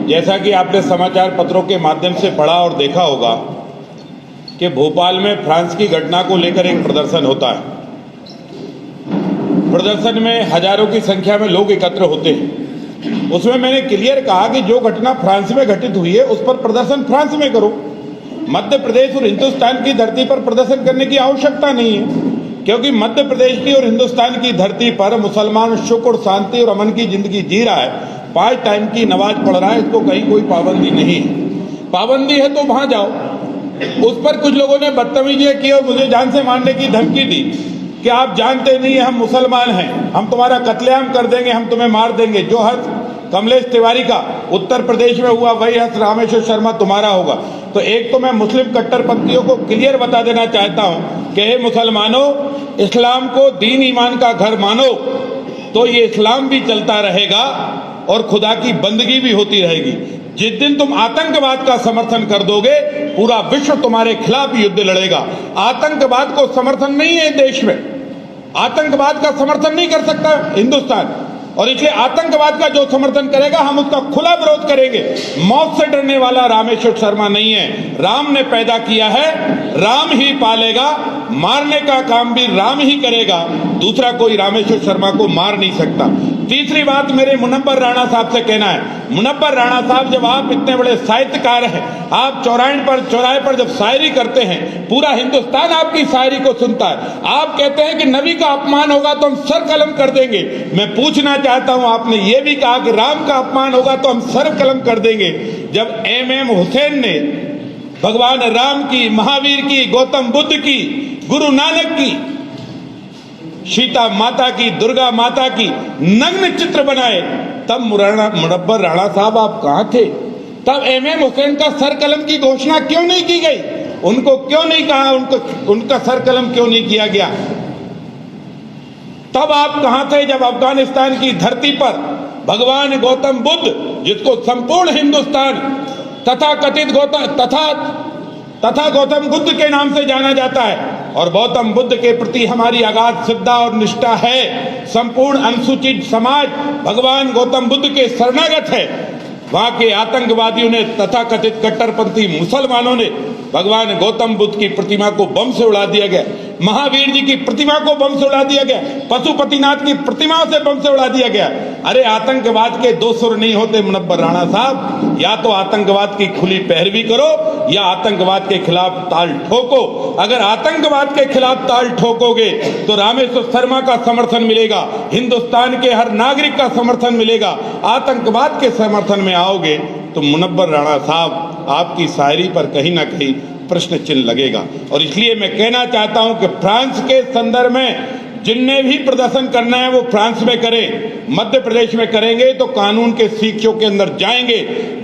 जैसा कि आपने समाचार पत्रों के माध्यम से पढ़ा और देखा होगा कि भोपाल में फ्रांस की घटना को लेकर एक प्रदर्शन होता है। प्रदर्शन में हजारों की संख्या में लोग एकत्र होते हैं। उसमें मैंने क्लियर कहा कि जो घटना फ्रांस में घटित हुई है उस पर प्रदर्शन फ्रांस में करो। मध्य प्रदेश और हिंदुस्तान की धरती पर प्रदर्शन करने की आवश्यकता नहीं है, क्योंकि मध्य प्रदेश की और हिंदुस्तान की धरती पर मुसलमान सुख और शांति और अमन की जिंदगी जी रहा है, 5 टाइम की नमाज पढ़ रहा है, इसको कहीं कोई पाबंदी नहीं है। पाबंदी है तो वहां जाओ। उस पर कुछ लोगों ने बदतमीजी की और मुझे जान से मारने की धमकी दी कि आप जानते नहीं है हम मुसलमान हैं, हम तुम्हारा कत्लेआम कर देंगे, हम तुम्हें मार देंगे। जो हर्ष कमलेश तिवारी का उत्तर प्रदेश में हुआ वही हर्ष रामेश्वर शर्मा तुम्हारा होगा। तो एक तो मैं मुस्लिम कट्टरपंथियों को क्लियर बता देना चाहता हूं कि हे मुसलमानों, इस्लाम को दीन ईमान का घर मानो तो ये इस्लाम भी चलता रहेगा और खुदा की बंदगी भी होती रहेगी। जिस दिन तुम आतंकवाद का समर्थन कर दोगे, पूरा विश्व तुम्हारे खिलाफ युद्ध लड़ेगा। आतंकवाद को समर्थन नहीं है देश में, आतंकवाद का समर्थन नहीं कर सकता हिंदुस्तान, और इसलिए आतंकवाद का जो समर्थन करेगा हम उसका खुला विरोध करेंगे। मौत से डरने वाला रामेश्वर शर्मा नहीं है। राम ने पैदा किया है, राम ही पालेगा, मारने का काम भी राम ही करेगा, दूसरा कोई रामेश्वर शर्मा को मार नहीं सकता। तीसरी बात मेरे मुनव्वर राणा साहब से कहना है, मुनव्वर राणा साहब, जब आप इतने बड़े साहित्यकार हैं, आप चौराहे पर जब शायरी करते हैं, पूरा हिंदुस्तान आपकी शायरी को सुनता है। आप कहते हैं कि नबी का अपमान होगा तो हम सर कलम कर देंगे। मैं पूछना चाहता हूं, आपने ये भी कहा कि राम का अपमान होगा तो हम सर कलम कर देंगे। जब एम हुसैन ने भगवान राम की, महावीर की, गौतम बुद्ध की, गुरु नानक की, सीता माता की, दुर्गा माता की नग्न चित्र बनाए, तब मुनव्वर राणा साहब आप कहां थे? तब एम हुसैन का सर कलम की घोषणा क्यों नहीं की गई? उनको क्यों नहीं कहा, उनका सर कलम क्यों नहीं किया गया? तब आप कहां थे जब अफगानिस्तान की धरती पर भगवान गौतम बुद्ध, जिसको संपूर्ण हिंदुस्तान तथा गौतम बुद्ध के नाम से जाना जाता है, और गौतम बुद्ध के प्रति हमारी अगाध श्रद्धा और निष्ठा है, संपूर्ण अनुसूचित समाज भगवान गौतम बुद्ध के शरणागत है, वहां के आतंकवादियों ने, तथाकथित कट्टरपंथी मुसलमानों ने भगवान गौतम बुद्ध की प्रतिमा को बम से उड़ा दिया गया, महावीर जी की प्रतिमा को बम से उड़ा दिया गया, पशुपतिनाथ की प्रतिमा से बम से उड़ा दिया गया। अरे आतंकवाद के दो सुर नहीं होते मुनव्वर राणा साहब, या तो आतंकवाद की खुली पैरवी करो या आतंकवाद के खिलाफ ताल ठोको। अगर आतंकवाद के खिलाफ ताल ठोकोगे तो रामेश्वर शर्मा का समर्थन मिलेगा, हिंदुस्तान के हर नागरिक का समर्थन मिलेगा। आतंकवाद के समर्थन में आओगे तो मुनव्वर राणा साहब, आपकी शायरी पर कहीं ना कहीं प्रश्न चिन्ह लगेगा। और इसलिए मैं कहना चाहता हूं कि फ्रांस के संदर्भ में जिनने भी प्रदर्शन करना है वो फ्रांस में करें। मध्य प्रदेश में करेंगे तो कानून के सीखों के अंदर जाएंगे,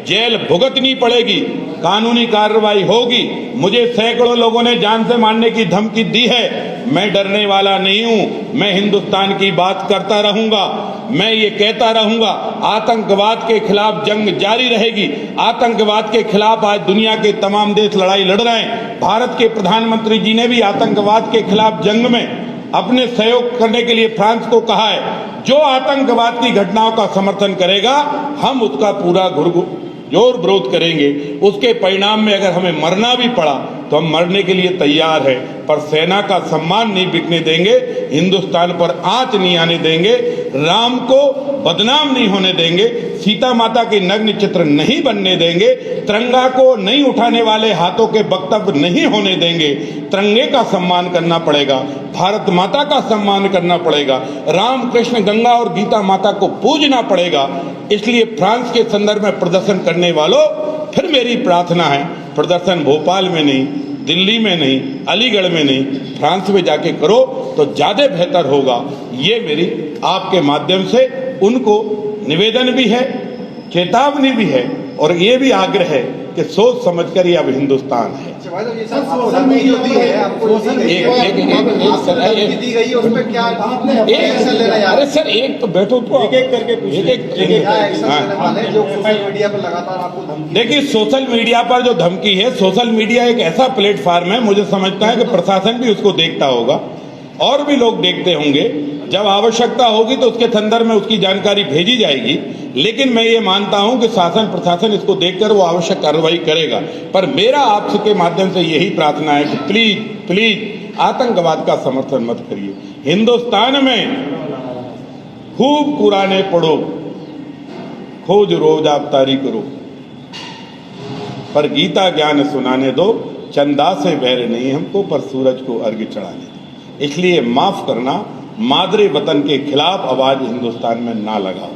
जेल भुगतनी पड़ेगी, कानूनी कार्रवाई होगी। मुझे सैकड़ों लोगों ने जान से मारने की धमकी दी है, मैं डरने वाला नहीं हूं। मैं हिंदुस्तान की बात करता रहूंगा, मैं ये कहता रहूंगा, आतंकवाद के खिलाफ जंग जारी रहेगी। आतंकवाद के खिलाफ आज दुनिया के तमाम देश लड़ाई लड़ रहे हैं। भारत के प्रधानमंत्री जी ने भी आतंकवाद के खिलाफ जंग में अपने सहयोग करने के लिए फ्रांस को कहा है। जो आतंकवाद की घटनाओं का समर्थन करेगा हम उसका पूरा जोर विरोध करेंगे। उसके परिणाम में अगर हमें मरना भी पड़ा तो हम मरने के लिए तैयार है, पर सेना का सम्मान नहीं बिकने देंगे, हिंदुस्तान पर आंच नहीं आने देंगे, राम को बदनाम नहीं होने देंगे, सीता माता के नग्न चित्र नहीं बनने देंगे, तिरंगा को नहीं उठाने वाले हाथों के वक्तव्य नहीं होने देंगे। तिरंगे का सम्मान करना पड़ेगा, भारत माता का सम्मान करना पड़ेगा, राम कृष्ण गंगा और गीता माता को पूजना पड़ेगा। इसलिए फ्रांस के संदर्भ में प्रदर्शन करने वालों, फिर मेरी प्रार्थना है, प्रदर्शन भोपाल में नहीं, दिल्ली में नहीं, अलीगढ़ में नहीं, फ्रांस में जाके करो तो ज्यादा बेहतर होगा। ये मेरी आपके माध्यम से उनको निवेदन भी है, चेतावनी भी है, और ये भी आग्रह है कि सोच समझकर ये अब हिंदुस्तान है। अरे सर एक तो बैठो तो एक करके देखिए, सोशल मीडिया पर जो धमकी है, सोशल मीडिया एक ऐसा प्लेटफॉर्म है, मुझे समझता है कि प्रशासन भी उसको देखता होगा। और भी लोग देखते होंगे। जब आवश्यकता होगी तो उसके संदर्भ में उसकी जानकारी भेजी जाएगी। लेकिन मैं ये मानता हूं कि शासन प्रशासन इसको देखकर वो आवश्यक कार्रवाई करेगा। पर मेरा आपके माध्यम से यही प्रार्थना है कि प्लीज प्लीज आतंकवाद का समर्थन मत करिए। हिंदुस्तान में खूब कुराने पढ़ो, खोज रोज आप तारी करो, पर गीता ज्ञान सुनाने दो, चंदा से बैर नहीं हमको, पर सूरज को अर्घ्य चढ़ाने दो। इसलिए माफ करना, मादरे वतन के खिलाफ आवाज हिंदुस्तान में ना लगाओ।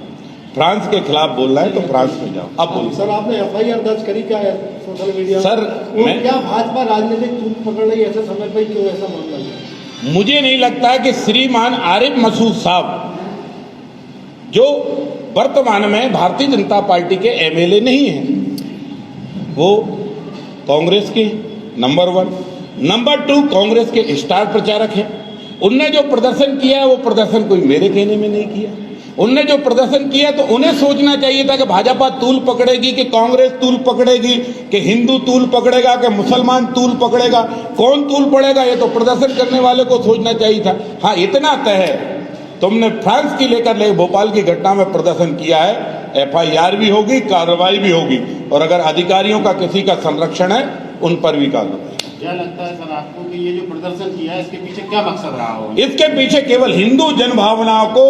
फ्रांस के खिलाफ बोलना है तो फ्रांस में जाओ। अब बोलो सर, आपने एफआईआर दर्ज करी क्या है सोशल मीडिया सर? मैं क्या भाजपा राजनीतिक तूल पकड़ रही है, ऐसा समझ पाई, क्यों ऐसा मामला है? मुझे नहीं लगता है कि श्रीमान आरिफ मसूद साहब, जो वर्तमान में भारतीय जनता पार्टी के एमएलए नहीं हैं, वो कांग्रेस के नंबर 1, नंबर 2 कांग्रेस के स्टार प्रचारक हैं। उनने जो प्रदर्शन किया है वो प्रदर्शन कोई मेरे कहने में नहीं किया। उनने जो प्रदर्शन किया तो उन्हें सोचना चाहिए था कि भाजपा तूल पकड़ेगी, कि कांग्रेस तूल पकड़ेगी, कि हिंदू तूल पकड़ेगा, कि मुसलमान तूल पकड़ेगा, कौन तूल पड़ेगा, ये तो प्रदर्शन करने वाले को सोचना चाहिए था। हाँ, इतना तय है, तुमने फ्रांस की लेकर भोपाल की घटना में प्रदर्शन किया है, एफआईआर भी होगी, कार्रवाई भी होगी, और अगर अधिकारियों का किसी का संरक्षण है उन पर भी कार्रवाई। क्या लगता है सर आपको कि ये जो प्रदर्शन किया है इसके पीछे क्या मकसद रहा हो? इसके पीछे केवल हिंदू जनभावनाओं को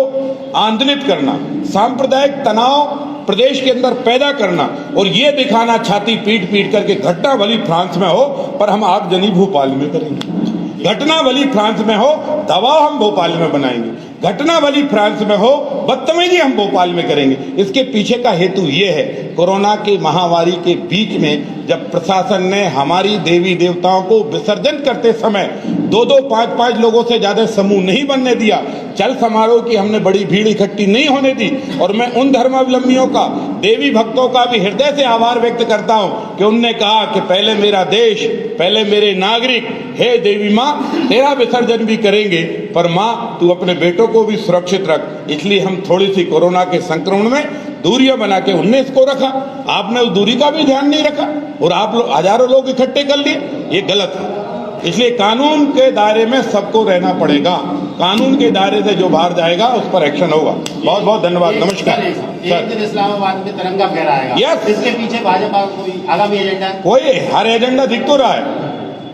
आंदोलित करना, सांप्रदायिक तनाव प्रदेश के अंदर पैदा करना, और ये दिखाना छाती पीट पीट करके घटना भली फ्रांस में हो पर हम आगजनी भोपाल में करेंगे, घटना भली फ्रांस में हो दबाव हम भोपाल में बनाएंगे, घटना भली फ्रांस में हो बदतमीजी हम भोपाल में करेंगे। इसके पीछे का हेतु ये है, कोरोना की महामारी के बीच में जब प्रशासन ने हमारी देवी देवताओं को विसर्जन करते समय 2-2, 5-5 लोगों से ज्यादा समूह नहीं बनने दिया, चल समारोह की हमने बड़ी भीड़ इकट्ठी नहीं होने दी, और मैं उन धर्मावलंबियों का, देवी भक्तों का भी हृदय से आभार व्यक्त करता हूं कि उनने कहा कि पहले मेरा देश, पहले मेरे नागरिक, हे देवी माँ तेरा विसर्जन भी करेंगे, पर माँ तू अपने बेटों को भी सुरक्षित रख। इसलिए हम थोड़ी सी कोरोना के संक्रमण में दूरियां बना के उनने इसको रखा, आपने उस दूरी का भी ध्यान नहीं रखा और आप लोग हजारों लोग इकट्ठे कर लिए, ये गलत है। इसलिए कानून के दायरे में सबको रहना पड़ेगा, कानून के दायरे से जो बाहर जाएगा उस पर एक्शन होगा। बहुत बहुत धन्यवाद, नमस्कार। एक दिन इस्लामाबाद में तिरंगा फहराएगा, यस। इसके पीछे भाजपा कोई आगामी एजेंडा है? कोई हर एजेंडा दिख तो रहा है,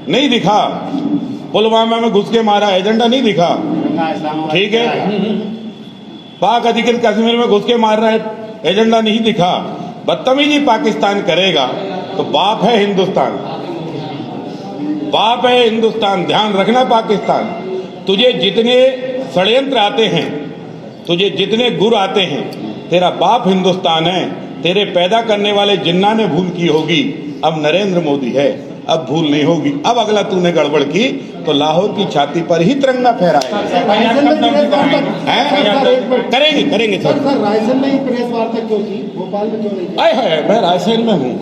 नहीं दिखा, पुलवामा में घुस के मारा, एजेंडा नहीं दिखा, ठीक है, पाक अधिकृत कश्मीर में घुस के मार रहे हैं, एजेंडा नहीं दिखा। बदतमीजी पाकिस्तान करेगा तो बाप है हिंदुस्तान, बाप है हिंदुस्तान, ध्यान रखना पाकिस्तान। तुझे जितने षड्यंत्र आते हैं, तुझे जितने गुर आते हैं, तेरा बाप हिंदुस्तान है। तेरे पैदा करने वाले जिन्ना ने भूल की होगी, अब नरेंद्र मोदी है, अब भूल नहीं होगी। अब अगला तूने गड़बड़ की तो लाहौर की छाती पर ही तिरंगा फहराएगा। करेंगे करेंगे सर। रायसेन में ही प्रेस वार्ता क्यों की, भोपाल में क्यों नहीं? आए है, मैं रायसेन में हूँ।